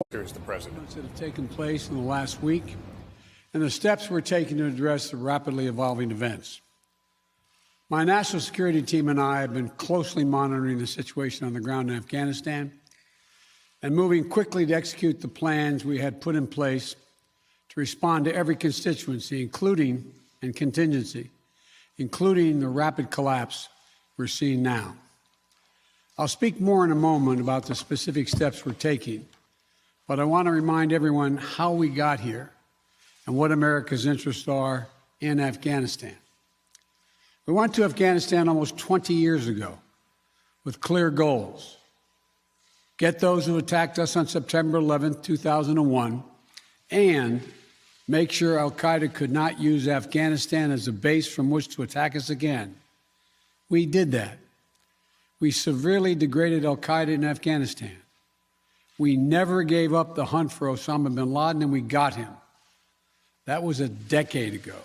Here's the president. That have taken place in the last week and the steps we're taking to address the rapidly evolving events. My national security team and I have been closely monitoring the situation on the ground in Afghanistan and moving quickly to execute the plans we had put in place to respond to every constituency, including and contingency, including the rapid collapse we're seeing now. I'll speak more in a moment about the specific steps we're taking, but I want to remind everyone how we got here and what America's interests are in Afghanistan. We went to Afghanistan almost 20 years ago with clear goals. Get those who attacked us on September 11, 2001, and make sure al-Qaeda could not use Afghanistan as a base from which to attack us again. We did that. We severely degraded al-Qaeda in Afghanistan. We never gave up the hunt for Osama bin Laden, and we got him. That was a decade ago.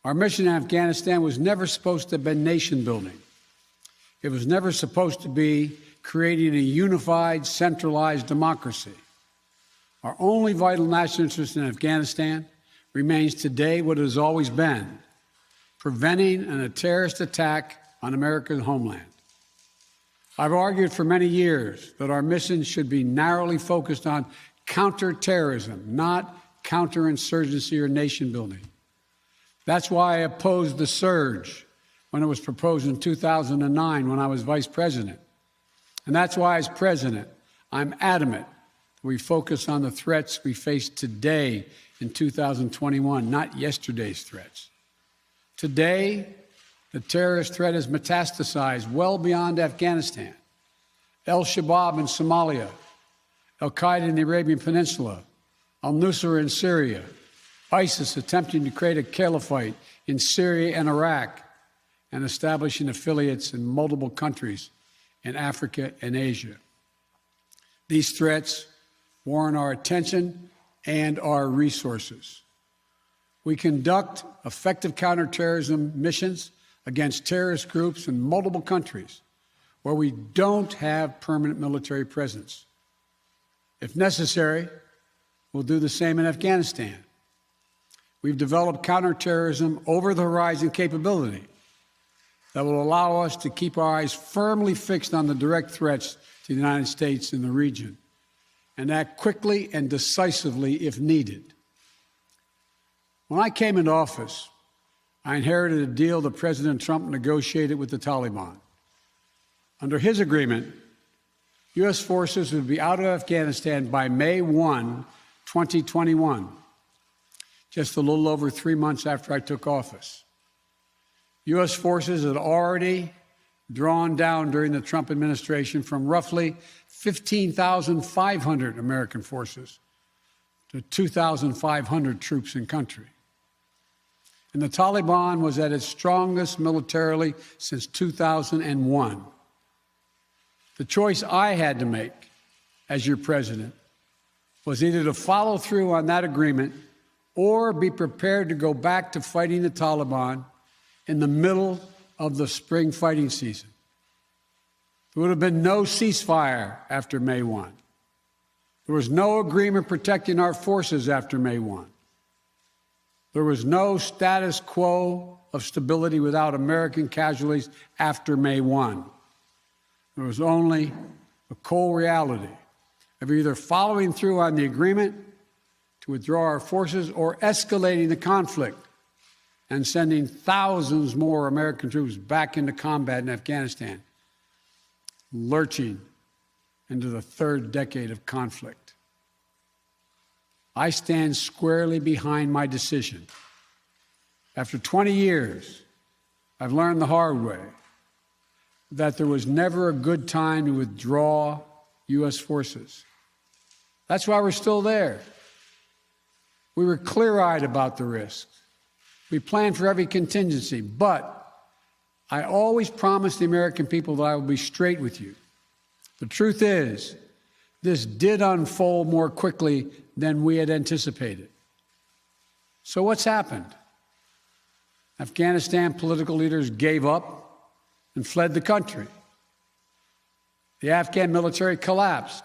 Our mission in Afghanistan was never supposed to have been nation building. It was never supposed to be creating a unified, centralized democracy. Our only vital national interest in Afghanistan remains today what it has always been: preventing a terrorist attack on America's homeland. I've argued for many years that our mission should be narrowly focused on counterterrorism, not counterinsurgency or nation building. That's why I opposed the surge when it was proposed in 2009 when I was vice president. And that's why, as president, I'm adamant that we focus on the threats we face today in 2021, not yesterday's threats. Today, the terrorist threat has metastasized well beyond Afghanistan. Al-Shabaab in Somalia, al-Qaeda in the Arabian Peninsula, al-Nusra in Syria, ISIS attempting to create a caliphate in Syria and Iraq, and establishing affiliates in multiple countries in Africa and Asia. These threats warrant our attention and our resources. We conduct effective counterterrorism missions against terrorist groups in multiple countries where we don't have permanent military presence. If necessary, we'll do the same in Afghanistan. We've developed counterterrorism over-the-horizon capability that will allow us to keep our eyes firmly fixed on the direct threats to the United States in the region and act quickly and decisively if needed. When I came into office, I inherited a deal that President Trump negotiated with the Taliban. Under his agreement, U.S. forces would be out of Afghanistan by May 1, 2021, just a little over 3 months after I took office. U.S. forces had already drawn down during the Trump administration from roughly 15,500 American forces to 2,500 troops in country. And the Taliban was at its strongest militarily since 2001. The choice I had to make as your president was either to follow through on that agreement or be prepared to go back to fighting the Taliban in the middle of the spring fighting season. There would have been no ceasefire after May 1. There was no agreement protecting our forces after May 1. There was no status quo of stability without American casualties after May 1. There was only a cold reality of either following through on the agreement to withdraw our forces or escalating the conflict and sending thousands more American troops back into combat in Afghanistan, lurching into the third decade of conflict. I stand squarely behind my decision. After 20 years, I've learned the hard way that there was never a good time to withdraw U.S. forces. That's why we're still there. We were clear-eyed about the risks. We planned for every contingency, but I always promised the American people that I would be straight with you. The truth is, this did unfold more quickly than we had anticipated. So what's happened? Afghanistan political leaders gave up and fled the country. The Afghan military collapsed.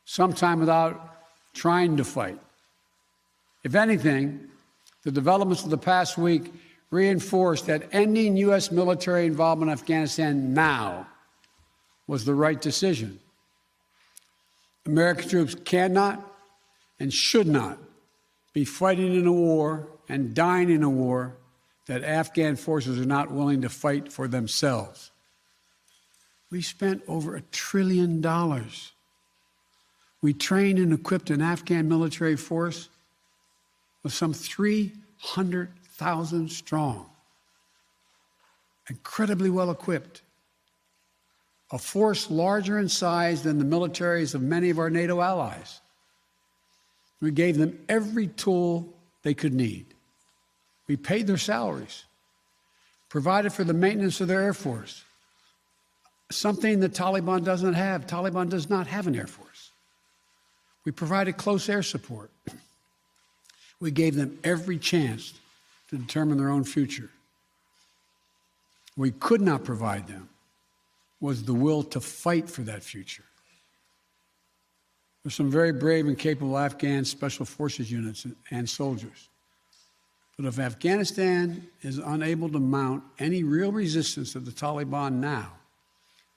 sometime without trying to fight. If anything, the developments of the past week reinforced that ending U.S. military involvement in Afghanistan now was the right decision. American troops cannot and should not be fighting in a war and dying in a war that Afghan forces are not willing to fight for themselves. We spent over $1 trillion. We trained and equipped an Afghan military force with some 300,000 strong, incredibly well equipped, a force larger in size than the militaries of many of our NATO allies. We gave them every tool they could need. We paid their salaries, provided for the maintenance of their Air Force, something the Taliban doesn't have. Taliban does not have an Air Force. We provided close air support. We gave them every chance to determine their own future. We could not provide them was the will to fight for that future. There's some very brave and capable Afghan special forces units and soldiers. But if Afghanistan is unable to mount any real resistance to the Taliban now,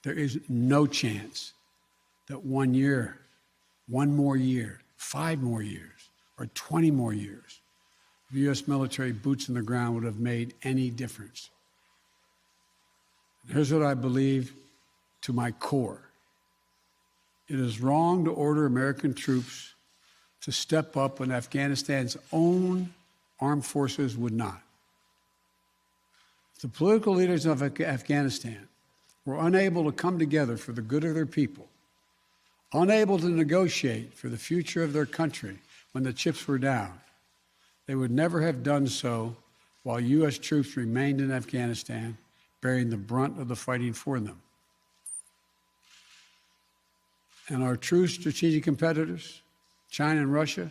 there is no chance that 1 year, 1 more year, 5 more years, or 20 more years of U.S. military boots on the ground would have made any difference. And here's what I believe to my core. It is wrong to order American troops to step up when Afghanistan's own armed forces would not. If the political leaders of Afghanistan were unable to come together for the good of their people, unable to negotiate for the future of their country when the chips were down, they would never have done so while U.S. troops remained in Afghanistan, bearing the brunt of the fighting for them. And our true strategic competitors, China and Russia,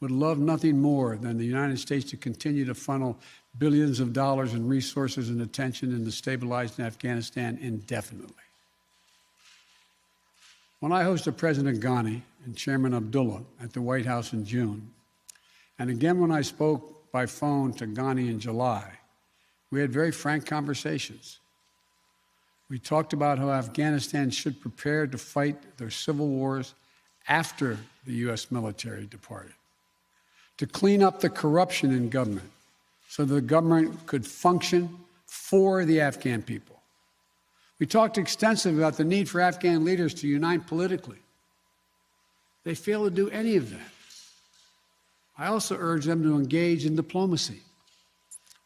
would love nothing more than the United States to continue to funnel billions of dollars in resources and attention into stabilizing Afghanistan indefinitely. When I hosted President Ghani and Chairman Abdullah at the White House in June, and again when I spoke by phone to Ghani in July, we had very frank conversations. We talked about how Afghanistan should prepare to fight their civil wars after the U.S. military departed, to clean up the corruption in government so that the government could function for the Afghan people. We talked extensively about the need for Afghan leaders to unite politically. They fail to do any of that. I also urged them to engage in diplomacy,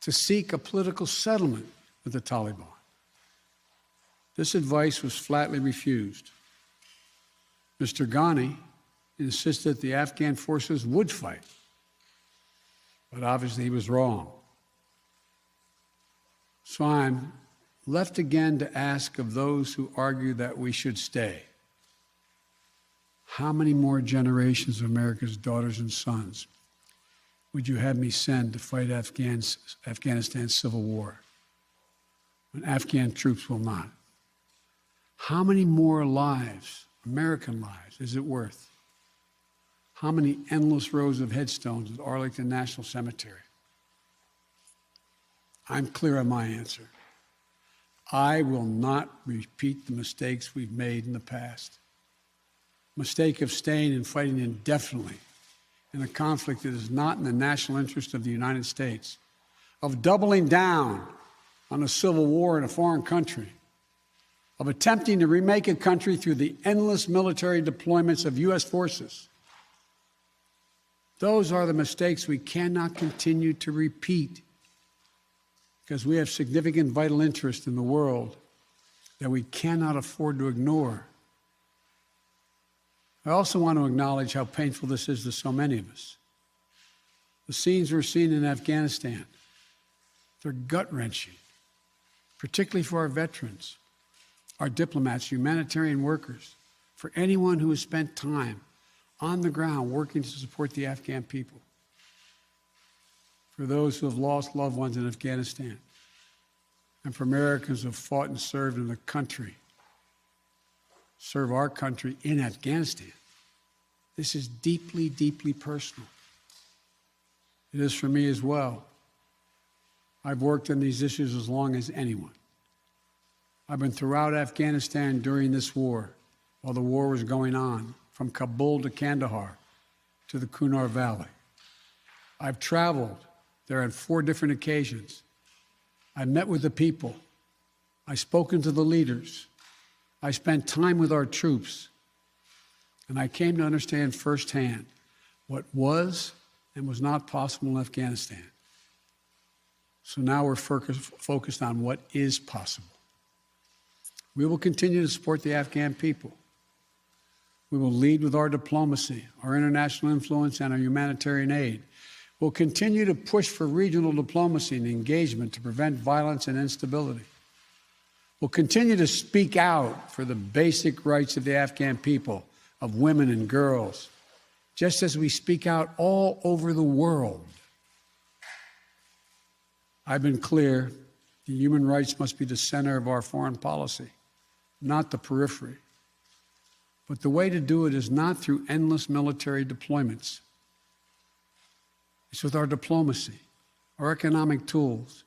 to seek a political settlement with the Taliban. This advice was flatly refused. Mr. Ghani insisted the Afghan forces would fight, but obviously he was wrong. So I'm left again to ask of those who argue that we should stay, how many more generations of America's daughters and sons would you have me send to fight Afghanistan's civil war when Afghan troops will not? How many more lives, American lives, is it worth? How many endless rows of headstones at Arlington National Cemetery? I'm clear on my answer. I will not repeat the mistakes we've made in the past. Mistake of staying and fighting indefinitely in a conflict that is not in the national interest of the United States, of doubling down on a civil war in a foreign country, of attempting to remake a country through the endless military deployments of U.S. forces. Those are the mistakes we cannot continue to repeat because we have significant vital interest in the world that we cannot afford to ignore. I also want to acknowledge how painful this is to so many of us. The scenes we're seeing in Afghanistan, they're gut-wrenching, particularly for our veterans, our diplomats, humanitarian workers, for anyone who has spent time on the ground working to support the Afghan people, for those who have lost loved ones in Afghanistan, and for Americans who have fought and served in the country, serve our country in Afghanistan. This is deeply, deeply personal. It is for me as well. I've worked on these issues as long as anyone. I've been throughout Afghanistan during this war, while the war was going on, from Kabul to Kandahar to the Kunar Valley. I've traveled there on 4 different occasions. I met with the people. I've spoken to the leaders. I spent time with our troops. And I came to understand firsthand what was and was not possible in Afghanistan. So now we're focused on what is possible. We will continue to support the Afghan people. We will lead with our diplomacy, our international influence, and our humanitarian aid. We'll continue to push for regional diplomacy and engagement to prevent violence and instability. We'll continue to speak out for the basic rights of the Afghan people, of women and girls, just as we speak out all over the world. I've been clear that human rights must be the center of our foreign policy, not the periphery. But the way to do it is not through endless military deployments. It's with our diplomacy, our economic tools,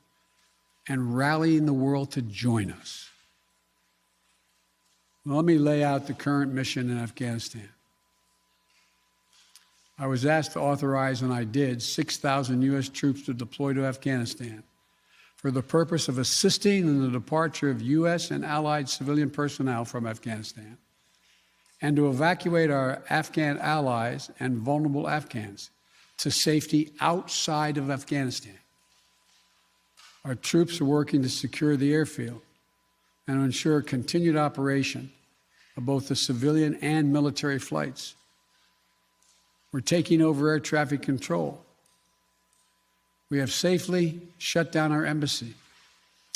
and rallying the world to join us. Well, let me lay out the current mission in Afghanistan. I was asked to authorize, and I did, 6,000 U.S. troops to deploy to Afghanistan for the purpose of assisting in the departure of U.S. and allied civilian personnel from Afghanistan, and to evacuate our Afghan allies and vulnerable Afghans to safety outside of Afghanistan. Our troops are working to secure the airfield and to ensure continued operation of both the civilian and military flights. We're taking over air traffic control. We have safely shut down our embassy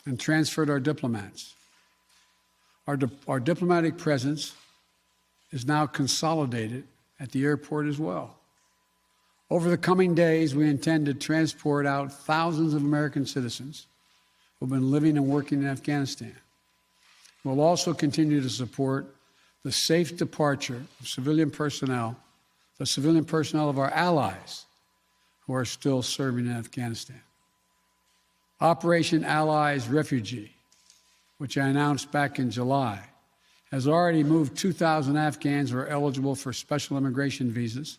and transferred our diplomats. Our diplomatic presence is now consolidated at the airport as well. Over the coming days, we intend to transport out thousands of American citizens who have been living and working in Afghanistan. We'll also continue to support the safe departure of civilian personnel, the civilian personnel of our allies who are still serving in Afghanistan. Operation Allies Refugee, which I announced back in July, has already moved 2,000 Afghans who are eligible for special immigration visas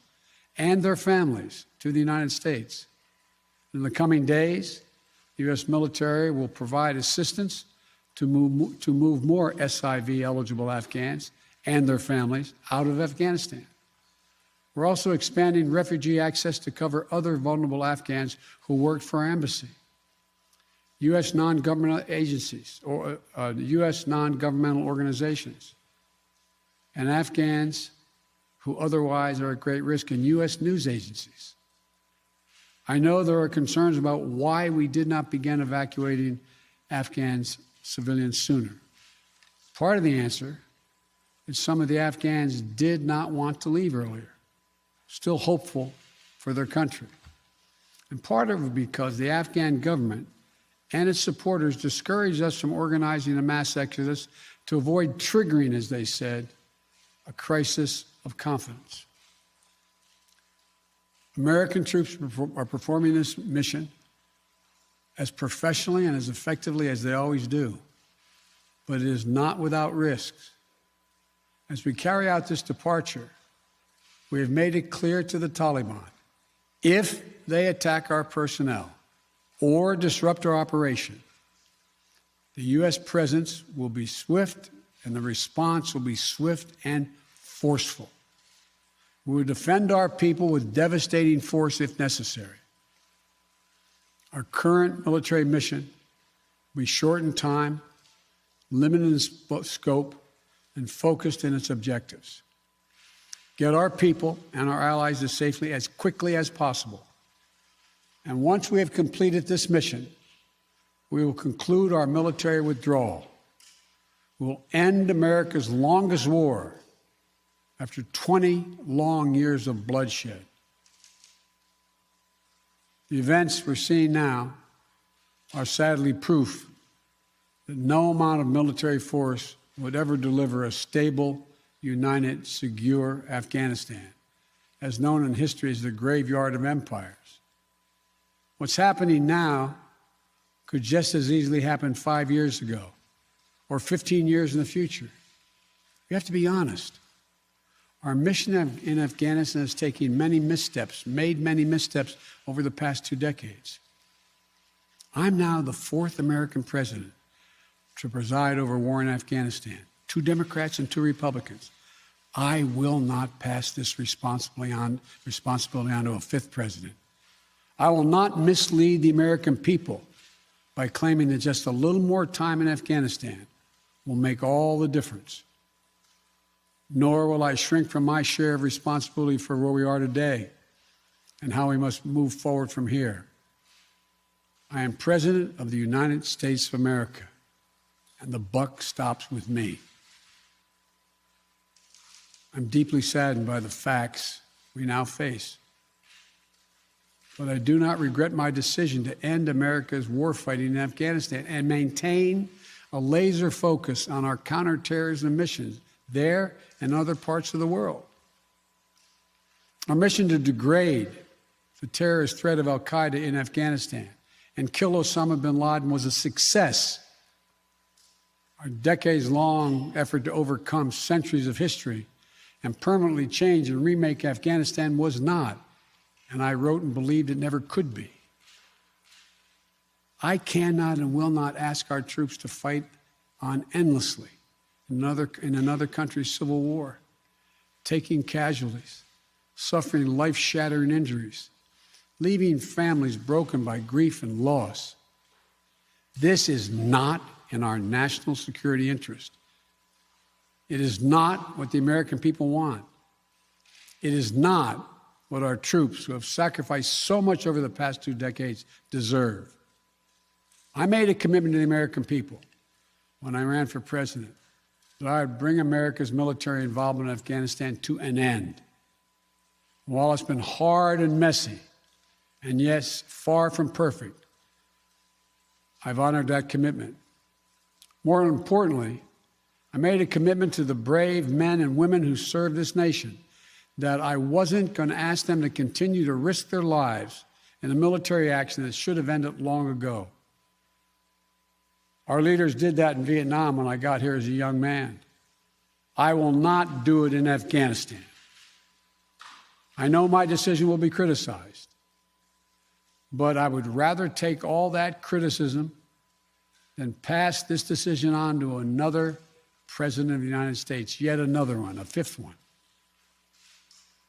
and their families to the United States. In the coming days, the U.S. military will provide assistance to move more SIV-eligible Afghans and their families out of Afghanistan. We're also expanding refugee access to cover other vulnerable Afghans who worked for our embassy. U.S. non-governmental agencies, or U.S. non-governmental organizations, and Afghans who otherwise are at great risk, in U.S. news agencies. I know there are concerns about why we did not begin evacuating Afghan civilians sooner. Part of the answer is some of the Afghans did not want to leave earlier, still hopeful for their country. And part of it because the Afghan government and its supporters discouraged us from organizing a mass exodus to avoid triggering, as they said, a crisis of confidence. American troops are performing this mission as professionally and as effectively as they always do, but it is not without risks. As we carry out this departure, we have made it clear to the Taliban, if they attack our personnel or disrupt our operation, the U.S. presence will be swift and the response will be swift and forceful. We will defend our people with devastating force if necessary. Our current military mission will be short in time, limited in scope, and focused in its objectives. Get our people and our allies as safely as quickly as possible. And once we have completed this mission, we will conclude our military withdrawal. We will end America's longest war after 20 long years of bloodshed. The events we're seeing now are sadly proof that no amount of military force would ever deliver a stable, united, secure Afghanistan as known in history as the graveyard of empires. What's happening now could just as easily happen 5 years ago or 15 years in the future. We have to be honest. Our mission in Afghanistan has taken many missteps, made many missteps over the past 2 decades. I'm now the 4th American president to preside over war in Afghanistan, 2 Democrats and 2 Republicans. I will not pass this responsibility on to a 5th president. I will not mislead the American people by claiming that just a little more time in Afghanistan will make all the difference. Nor will I shrink from my share of responsibility for where we are today and how we must move forward from here. I am President of the United States of America, and the buck stops with me. I'm deeply saddened by the facts we now face. But I do not regret my decision to end America's warfighting in Afghanistan and maintain a laser focus on our counterterrorism missions there and other parts of the world. Our mission to degrade the terrorist threat of al-Qaeda in Afghanistan and kill Osama bin Laden was a success. Our decades-long effort to overcome centuries of history and permanently change and remake Afghanistan was not, and I wrote and believed it never could be. I cannot and will not ask our troops to fight on endlessly in another country's civil war, taking casualties, suffering life-shattering injuries, leaving families broken by grief and loss. This is not in our national security interest. It is not what the American people want. It is not what our troops, who have sacrificed so much over the past 2 decades, deserve. I made a commitment to the American people when I ran for president that I would bring America's military involvement in Afghanistan to an end. While it's been hard and messy, and yes, far from perfect, I've honored that commitment. More importantly, I made a commitment to the brave men and women who serve this nation that I wasn't going to ask them to continue to risk their lives in a military action that should have ended long ago. Our leaders did that in Vietnam when I got here as a young man. I will not do it in Afghanistan. I know my decision will be criticized, but I would rather take all that criticism than pass this decision on to another president of the United States, yet another one, a 5th one,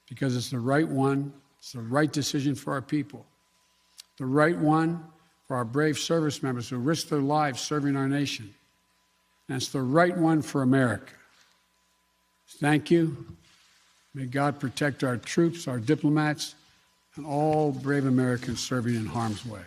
because it's the right one, it's the right decision for our people, the right one for our brave service members who risk their lives serving our nation, and it's the right one for America. Thank you. May God protect our troops, our diplomats, and all brave Americans serving in harm's way.